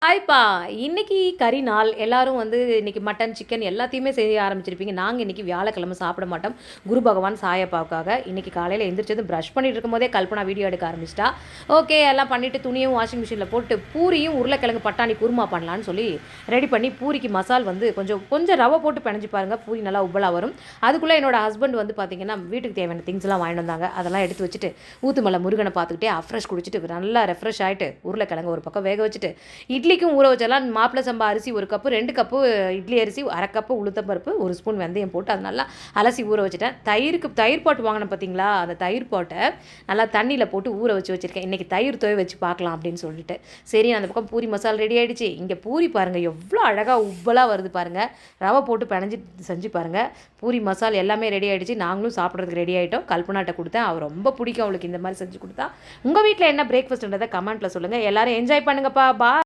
ஹாய்ப்பா! இன்னைக்கு கறி நாள். எல்லாரும் இன்னைக்கு மட்டன், சிக்கன் எல்லாத்தையுமே செய்ய ஆரம்பிச்சிருப்பீங்க. நாங்க இன்னைக்கு வியாழக்கிழமை சாப்பிட மாட்டோம். குரு பகவான் சாயப்பாவுக்காக. இன்னைக்கு காலையில எந்திரிச்சதும் பிரஷ் பண்ணிட்டு இருக்கும்போதே கல்பனா வீடியோ எடுக்க ஆரம்பிச்சிட்டா. ஓகே எல்லாம் பண்ணிட்டு துணியும் வாஷிங் மிஷின்ல போட்டு பூரியும் உருளைக்கிழங்கு பட்டாணி குருமா பண்ணலான்னு சொல்லி ரெடி பண்ணி பூரிக்கு மசால் கொஞ்சம் கொஞ்சம் ரவை போட்டு பிணைஞ்சு பாருங்க. பூரி நல்லா உப்பலா வரும். அதுக்குள்ள என்னோட ஹஸ்பண்ட் பார்த்தீங்கன்னா வீட்டுக்கு தேவையான திங்ஸ்லாம் வாங்கிட்டு வந்தாங்க. அதெல்லாம் எடுத்து வச்சுட்டு ஊத்துமலை முருகனை பார்த்துக்கிட்டே அஃப்ரெஷ் குடிச்சிட்டு நல்லா ரெஃப்ரெஷ் ஆகிட்டு உருளைக்கிழங்கு ஒரு பக்கம் வேக வச்சுட்டு இட்லிக்கும் ஊற வச்சலாம். மாப்பிள சம்பா அரிசி 1 கப்பு, 2 கப்பு இட்லி அரிசி, 1/2 கப்பு உளுத்தம்பருப்பு, 1 ஸ்பூன் வெந்தயம் போட்டு அது நல்லா அலசி ஊற வச்சுட்டேன். தயிர் பாட்டு வாங்கினேன் பார்த்தீங்களா, அந்த தயிர் பாட்டை நல்லா தண்ணியில் போட்டு ஊற வச்சுருக்கேன். இன்றைக்கி தயிர் துவை வச்சு பார்க்கலாம் அப்படின்னு சொல்லிட்டு. சரி, அந்த பக்கம் பூரி மசாலா ரெடி ஆகிடுச்சு. இங்கே பூரி பாருங்கள் எவ்வளோ அழகாக உப்பலாக வருது பாருங்கள். ரவை போட்டு பிணைஞ்சி செஞ்சு பாருங்கள். பூரி மசாலா எல்லாமே ரெடி ஆகிடுச்சு. நாங்களும் சாப்பிட்றதுக்கு ரெடி ஆகிட்டோம். கல்பனாட்ட கொடுத்தேன். அவர் ரொம்ப பிடிக்கும் அவளுக்கு இந்த மாதிரி செஞ்சு கொடுத்தா. உங்கள் வீட்டில் என்ன பிரேக்ஃபாஸ்ட்ன்றதை கமெண்ட்டில் சொல்லுங்கள். எல்லோரும் என்ஜாய் பண்ணுங்கப்பா. பா